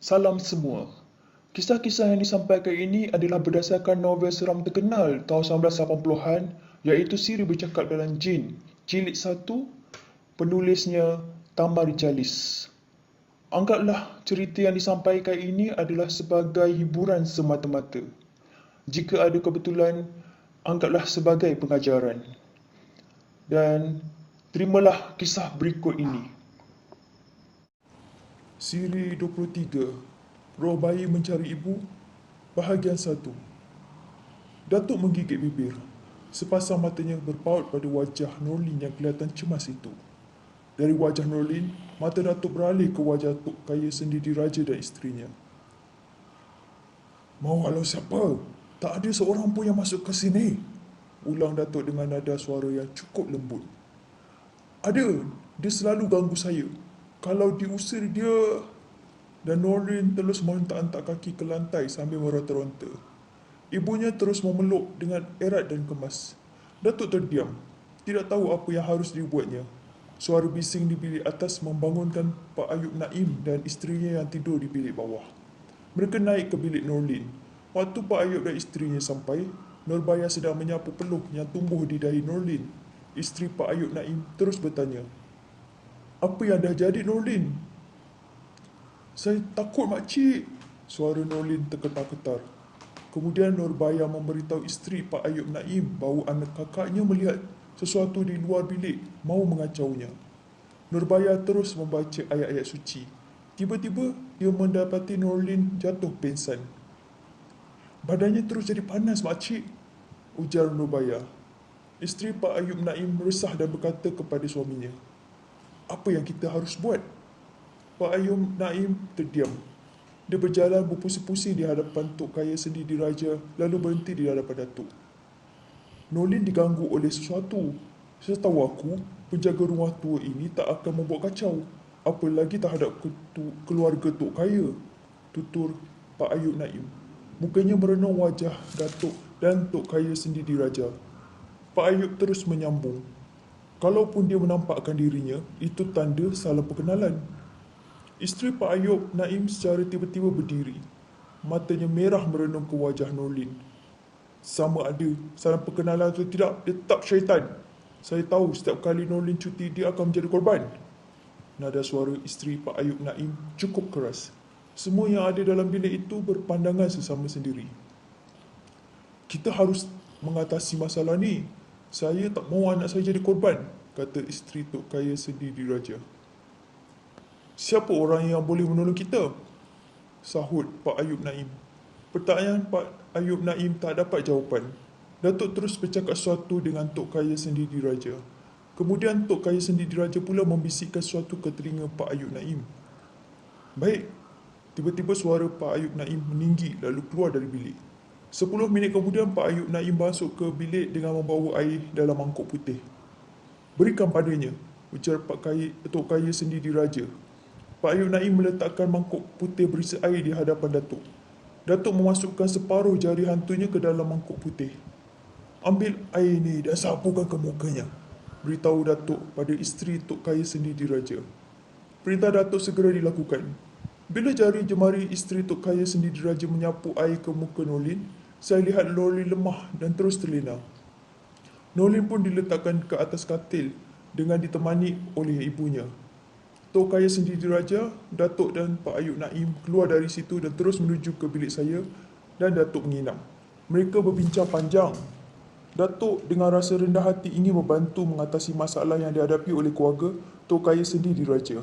Salam semua. Kisah-kisah yang disampaikan ini adalah berdasarkan novel seram terkenal tahun 1980-an iaitu Siri Bercakap Dalam Jin, Jilid 1, penulisnya Tamar Jalis. Anggaplah cerita yang disampaikan ini adalah sebagai hiburan semata-mata. Jika ada kebetulan, anggaplah sebagai pengajaran. Dan terimalah kisah berikut ini. Siri 23, Roh Bayi Mencari Ibu, Bahagian 1. Datuk menggigit bibir. Sepasang matanya berpaut pada wajah Nurlin yang kelihatan cemas itu. Dari wajah Nurlin, mata Datuk beralih ke wajah Tok Kaya Sendi Diraja dan isterinya. "Mau halau siapa? Tak ada seorang pun yang masuk ke sini," ulang Datuk dengan nada suara yang cukup lembut. "Ada, dia selalu ganggu saya. Kalau diusir dia..." Dan Nurlin terus menghentak-hentak kaki ke lantai sambil meronta-ronta. Ibunya terus memeluk dengan erat dan kemas. Datuk terdiam, tidak tahu apa yang harus dibuatnya. Suara bising di bilik atas membangunkan Pak Ayub Naim dan isterinya yang tidur di bilik bawah. Mereka naik ke bilik Nurlin. Waktu Pak Ayub dan isterinya sampai, Nurbaya sedang menyapu peluh yang tumbuh di dahi Nurlin. Isteri Pak Ayub Naim terus bertanya, "Apa yang dah jadi, Nurlin?" "Saya takut, makcik," suara Nurlin terketar-ketar. Kemudian Nurbaya memberitahu isteri Pak Ayub Naim bahawa anak kakaknya melihat sesuatu di luar bilik mahu mengacaunya. Nurbaya terus membaca ayat-ayat suci. Tiba-tiba dia mendapati Nurlin jatuh pingsan. "Badannya terus jadi panas, makcik," ujar Nurbaya. Isteri Pak Ayub Naim resah dan berkata kepada suaminya, "Apa yang kita harus buat?" Pak Ayub Naim terdiam. Dia berjalan berpusing-pusing di hadapan Tok Kaya Sendi Diraja lalu berhenti di hadapan Datuk. "Nurlin diganggu oleh sesuatu. Setahu aku, penjaga rumah tua ini tak akan membuat kacau. Apalagi terhadap keluarga Tok Kaya," tutur Pak Ayub Naim. Mukanya merenung wajah Datuk dan Tok Kaya Sendi Diraja. Pak Ayub terus menyambung, "Kalaupun dia menampakkan dirinya, itu tanda salam perkenalan." Isteri Pak Ayub Naim secara tiba-tiba berdiri. Matanya merah merenung ke wajah Nurlin. "Sama ada salam perkenalan atau tidak, dia tetap syaitan. Saya tahu setiap kali Nurlin cuti, dia akan menjadi korban." Nada suara isteri Pak Ayub Naim cukup keras. Semua yang ada dalam bilik itu berpandangan sesama sendiri. "Kita harus mengatasi masalah ni. Saya tak mahu anak saya jadi korban," kata isteri Tok Kaya Sendi Diraja. "Siapa orang yang boleh menolong kita?" sahut Pak Ayub Naim. Pertanyaan Pak Ayub Naim tak dapat jawapan. Datuk terus bercakap sesuatu dengan Tok Kaya Sendi Diraja. Kemudian Tok Kaya Sendi Diraja pula membisikkan sesuatu ke telinga Pak Ayub Naim. "Baik." Tiba-tiba suara Pak Ayub Naim meninggi lalu keluar dari bilik. 10 minit kemudian Pak Ayub Naim masuk ke bilik dengan membawa air dalam mangkuk putih. "Berikan padanya," ujar Tok Kaya Sendi Diraja. Pak Ayub Naim meletakkan mangkuk putih berisi air di hadapan Datuk. Datuk memasukkan separuh jari hantunya ke dalam mangkuk putih. "Ambil air ini dan sapukan ke mukanya," beritahu Datuk pada isteri Tok Kaya Sendi Diraja. Perintah Datuk segera dilakukan. Bila jari jemari isteri Tok Kaya Sendi Diraja menyapu air ke muka Nurlin, saya lihat Nurlin lemah dan terus terlena. Nurlin pun diletakkan ke atas katil dengan ditemani oleh ibunya. Tok Kaya Sendi Diraja, Datuk dan Pak Ayub Naim keluar dari situ dan terus menuju ke bilik saya dan Datuk menginap. Mereka berbincang panjang. Datuk dengan rasa rendah hati ingin membantu mengatasi masalah yang dihadapi oleh keluarga Tok Kaya Sendi Diraja.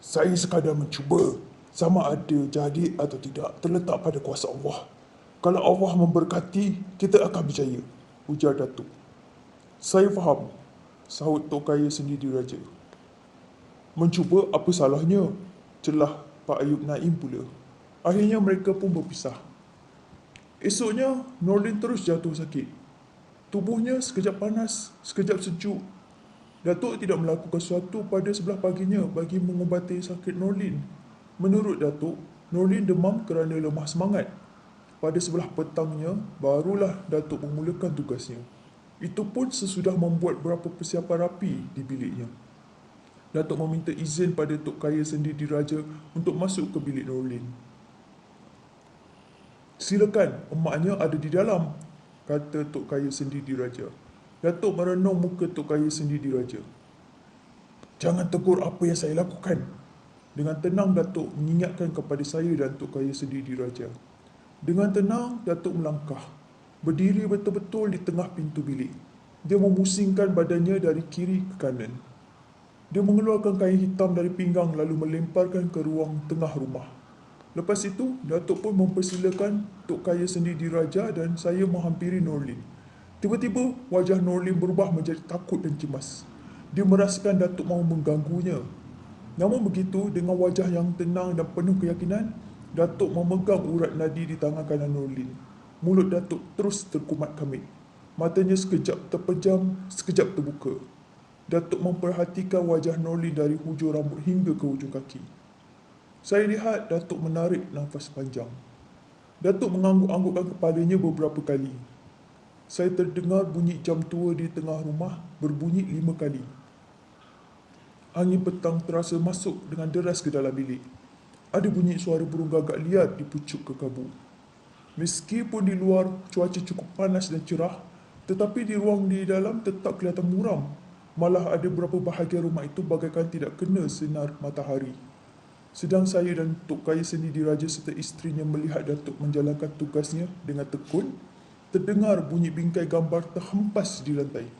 "Saya sekadar mencuba. Sama ada jadi atau tidak terletak pada kuasa Allah. Kalau Allah memberkati, kita akan berjaya," ujar Datuk. "Saya faham," sahut Tok Kaya Sendi Diraja. "Mencuba apa salahnya?" celah Pak Ayub Naim pula. Akhirnya mereka pun berpisah. Esoknya, Nurlin terus jatuh sakit. Tubuhnya sekejap panas, sekejap sejuk. Datuk tidak melakukan sesuatu pada sebelah paginya bagi mengubati sakit Nurlin. Menurut Datuk, Nurlin demam kerana lemah semangat. Pada sebelah petangnya, barulah Datuk memulakan tugasnya. Itu pun sesudah membuat beberapa persiapan rapi di biliknya. Datuk meminta izin pada Tok Kaya Sendi Diraja untuk masuk ke bilik Nurlin. "Silakan, emaknya ada di dalam," kata Tok Kaya Sendi Diraja. Datuk merenung muka Tok Kaya Sendi Diraja. "Jangan tegur apa yang saya lakukan." Dengan tenang Datuk mengingatkan kepada saya dan Tok Kaya Sendi Diraja. Dengan tenang Datuk melangkah, berdiri betul-betul di tengah pintu bilik. Dia memusingkan badannya dari kiri ke kanan. Dia mengeluarkan kain hitam dari pinggang lalu melemparkan ke ruang tengah rumah. Lepas itu, Datuk pun mempersilakan Tok Kaya Sendi Diraja dan saya menghampiri Nurlin. Tiba-tiba, wajah Nurlin berubah menjadi takut dan cemas. Dia merasakan Datuk mahu mengganggunya. Namun begitu, dengan wajah yang tenang dan penuh keyakinan, Datuk memegang urat nadi di tangan kanan Nurlin. Mulut Datuk terus terkumat kamit. Matanya sekejap terpejam, sekejap terbuka. Datuk memperhatikan wajah Nurlin dari hujung rambut hingga ke hujung kaki. Saya lihat Datuk menarik nafas panjang. Datuk mengangguk-anggukkan kepalanya beberapa kali. Saya terdengar bunyi jam tua di tengah rumah berbunyi 5 kali. Angin petang terasa masuk dengan deras ke dalam bilik. Ada bunyi suara burung gagak liar di pucuk kekabu. Meskipun di luar cuaca cukup panas dan cerah, tetapi di ruang di dalam tetap kelihatan muram. Malah ada beberapa bahagian rumah itu bagaikan tidak kena sinar matahari. Sedang saya dan Tok Kaya Sendi Diraja serta isterinya melihat Datuk menjalankan tugasnya dengan tekun, terdengar bunyi bingkai gambar terhempas di lantai.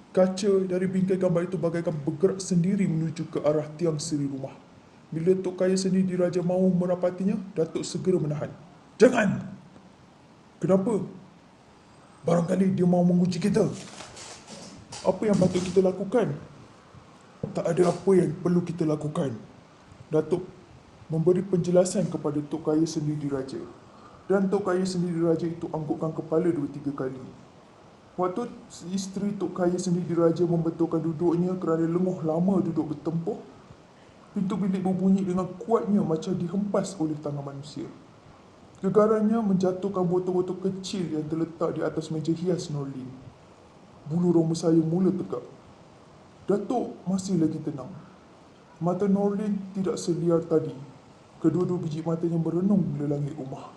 Kaca dari bingkai gambar itu bagaikan bergerak sendiri menuju ke arah tiang siri rumah. Bila Tok Kaya Sendi Diraja mahu merapatinya, Datuk segera menahan. "Jangan!" "Kenapa?" "Barangkali dia mahu menguji kita." "Apa yang patut kita lakukan?" "Tak ada apa yang perlu kita lakukan." Datuk memberi penjelasan kepada Tok Kaya Sendi Diraja. Dan Tok Kaya Sendi Diraja itu anggukkan kepala 2-3 kali. Waktu isteri Tok Kaya Sendi Diraja membetulkan duduknya kerana lenguh lama duduk bertempuh, pintu bilik berbunyi dengan kuatnya macam dihempas oleh tangan manusia. Gegarannya menjatuhkan botol-botol kecil yang terletak di atas meja hias Nurlin. Bulu roma saya mula tegak. Datuk masih lagi tenang. Mata Nurlin tidak seliar tadi. Kedua-dua biji matanya merenung di langit rumah.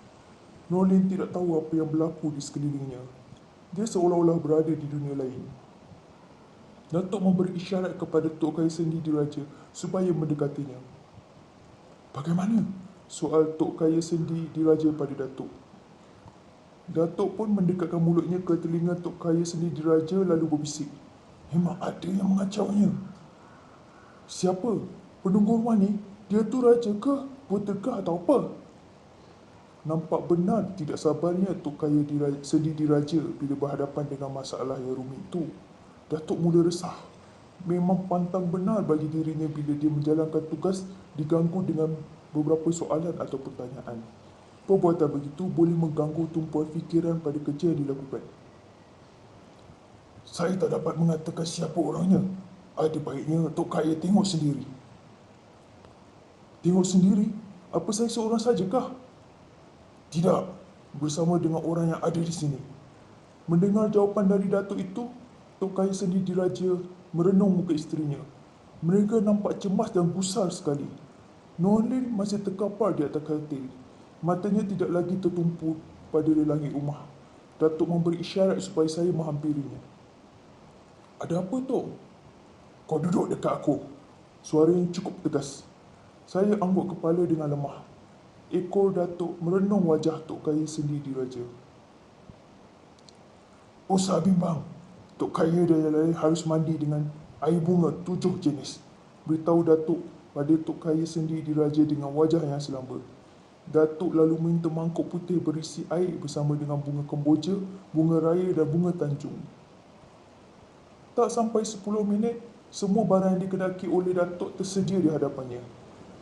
Nurlin tidak tahu apa yang berlaku di sekelilingnya. Dia seolah-olah berada di dunia lain. Datuk memberi isyarat kepada Tok Kaya Sendi Diraja supaya mendekatinya. "Bagaimana?" soal Tok Kaya Sendi Diraja pada Datuk. Datuk pun mendekatkan mulutnya ke telinga Tok Kaya Sendi Diraja lalu berbisik. "Memang ada yang mengacaunya." "Siapa? Penunggu rumah ni? Dia tu raja ke? Putera ke atau apa?" Nampak benar tidak sabarnya Tok Kaya Sendi Diraja bila berhadapan dengan masalah yang rumit itu. Datuk mula resah. Memang pantang benar bagi dirinya bila dia menjalankan tugas diganggu dengan beberapa soalan atau pertanyaan. Perbuatan begitu boleh mengganggu tumpuan fikiran pada kerja yang dilakukan. "Saya tak dapat mengatakan siapa orangnya. Ada baiknya Tok Kaya tengok sendiri." "Tengok sendiri? Apa saya seorang sajakah?" "Tidak, bersama dengan orang yang ada di sini." Mendengar jawapan dari Datuk itu, Tok Kaya Sendi Diraja merenung muka isterinya. Mereka nampak cemas dan gusar sekali. Nurlin masih terkapar di atas katil. Matanya tidak lagi tertumpu pada langit rumah. Datuk memberi isyarat supaya saya menghampirinya. "Ada apa, Tok?" "Kau duduk dekat aku." Suara yang cukup tegas. Saya angguk kepala dengan lemah. Ekor Datuk merenung wajah Tok Kaya Sendi Diraja. "Usah bimbang. Tok Kaya dan yang lain harus mandi dengan air bunga 7 jenis." Beritahu Datuk pada Tok Kaya Sendi Diraja dengan wajah yang selamba. Datuk lalu minta mangkuk putih berisi air bersama dengan bunga kemboja, bunga raya dan bunga tanjung. Tak sampai 10 minit, semua barang yang dikedaki oleh Datuk tersedia di hadapannya.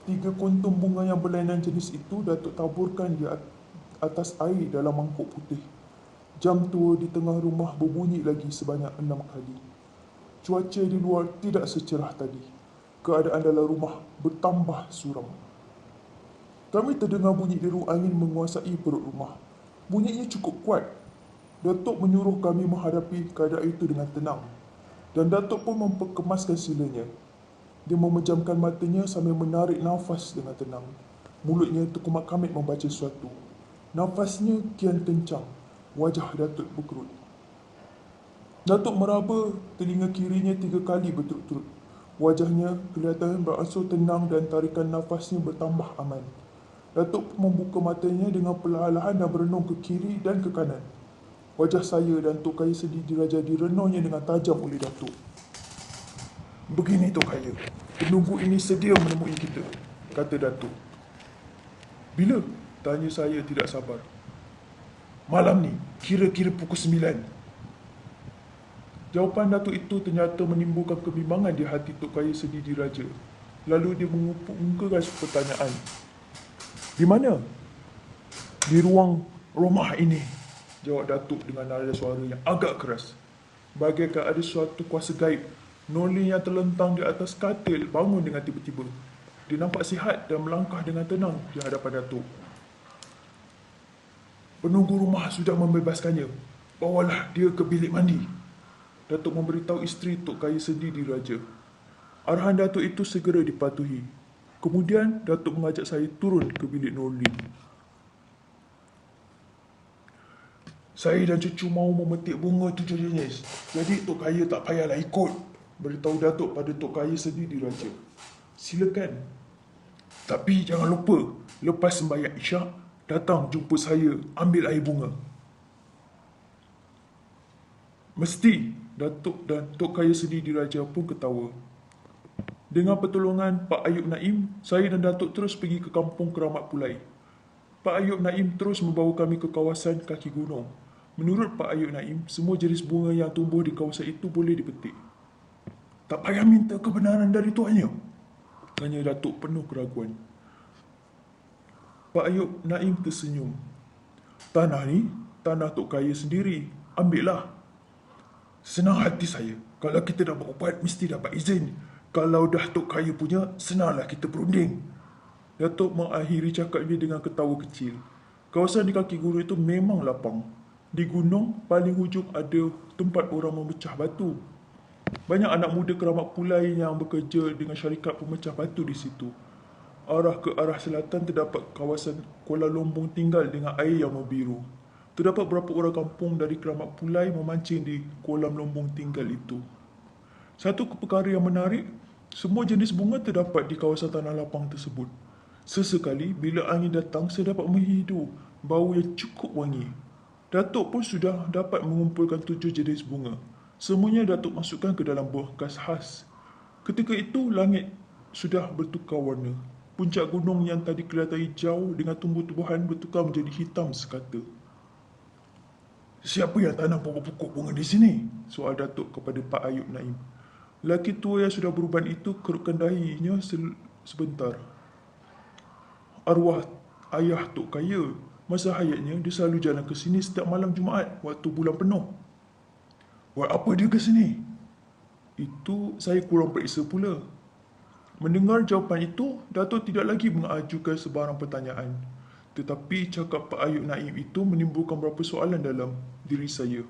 3 kuntum bunga yang berlainan jenis itu Datuk taburkan di atas air dalam mangkuk putih. Jam tua di tengah rumah berbunyi lagi sebanyak 6 kali. Cuaca di luar tidak secerah tadi. Keadaan dalam rumah bertambah suram. Kami terdengar bunyi deru angin menguasai perut rumah. Bunyinya cukup kuat. Datuk menyuruh kami menghadapi keadaan itu dengan tenang. Dan Datuk pun memperkemaskan silanya. Dia memejamkan matanya sambil menarik nafas dengan tenang. Mulutnya terkumat-kamit membaca sesuatu. Nafasnya kian kencang. Wajah Datuk berkerut. Datuk meraba telinga kirinya 3 kali berturut-turut. Wajahnya kelihatan berangsur tenang dan tarikan nafasnya bertambah aman. Datuk pun membuka matanya dengan perlahan-lahan dan berenung ke kiri dan ke kanan. Wajah saya dan Tok Kaya Sedi Diraja direnungnya dengan tajam oleh Datuk. "Begini Tok Kaya, penunggu ini sedia menemui kita," kata Datuk. "Bila?" tanya saya tidak sabar. "Malam ni, kira-kira pukul 9. Jawapan Datuk itu ternyata menimbulkan kebimbangan di hati Tok Kaya Sedi Diraja. Lalu dia mengumumkan pertanyaan. "Di mana?" "Di ruang rumah ini," jawab Datuk dengan nada suara yang agak keras. Bagaikan ada suatu kuasa gaib. Noli yang terlentang di atas katil bangun dengan tiba-tiba. Dia nampak sihat dan melangkah dengan tenang di hadapan Datuk. "Penunggu rumah sudah membebaskannya. Bawalah dia ke bilik mandi," Datuk memberitahu isteri Tok Kaya Sedi Diraja. Arahan Datuk itu segera dipatuhi. Kemudian Datuk mengajak saya turun ke bilik Nurli. "Saya dan cucu mahu memetik bunga 7 jenis. Jadi Tok Kaya tak payahlah ikut," beritahu Datuk pada Tok Kaya Sedi Diraja. "Silakan. Tapi jangan lupa, lepas sembahyang Isyak, datang jumpa saya, ambil air bunga." "Mesti," Datuk dan Tok Kaya Sedi Diraja pun ketawa. Dengan pertolongan Pak Ayub Naim, saya dan Datuk terus pergi ke kampung Keramat Pulai. Pak Ayub Naim terus membawa kami ke kawasan kaki gunung. Menurut Pak Ayub Naim, semua jenis bunga yang tumbuh di kawasan itu boleh dipetik. "Tak payah minta kebenaran dari tuannya?" tanya Datuk penuh keraguan. Pak Ayub Naim tersenyum. "Tanah ni, tanah Tok Kaya sendiri. Ambillah." "Senang hati saya. Kalau kita dapat ubat, mesti dapat izin. Kalau dah Tok Kaya punya, senanglah kita berunding." Datuk mengakhiri cakapnya dengan ketawa kecil. Kawasan di kaki gunung itu memang lapang. Di gunung, paling hujung ada tempat orang memecah batu. Banyak anak muda Keramat Pulai yang bekerja dengan syarikat pemecah batu di situ. Ke arah selatan terdapat kawasan Kuala Lombong Tinggal dengan air yang membiru. Terdapat beberapa orang kampung dari Keramat Pulai memancing di Kuala Lombong Tinggal itu. Satu perkara yang menarik, semua jenis bunga terdapat di kawasan tanah lapang tersebut. Sesekali, bila angin datang, saya dapat menghidu bau yang cukup wangi. Datuk pun sudah dapat mengumpulkan 7 jenis bunga. Semuanya Datuk masukkan ke dalam bekas khas. Ketika itu, langit sudah bertukar warna. Puncak gunung yang tadi kelihatan hijau dengan tumbuh-tumbuhan bertukar menjadi hitam sekata. "Siapa yang tanam pokok-pokok bunga di sini?" soal Datuk kepada Pak Ayub Naim. Lelaki tua yang sudah beruban itu kerutkan dahinya sebentar. "Arwah ayah Tok Kaya. Masa hayatnya, dia selalu jalan ke sini setiap malam Jumaat waktu bulan penuh." "Buat apa dia ke sini?" "Itu saya kurang periksa pula." Mendengar jawapan itu, Datuk tidak lagi mengajukan sebarang pertanyaan. Tetapi cakap Pak Ayub Naim itu menimbulkan beberapa soalan dalam diri saya.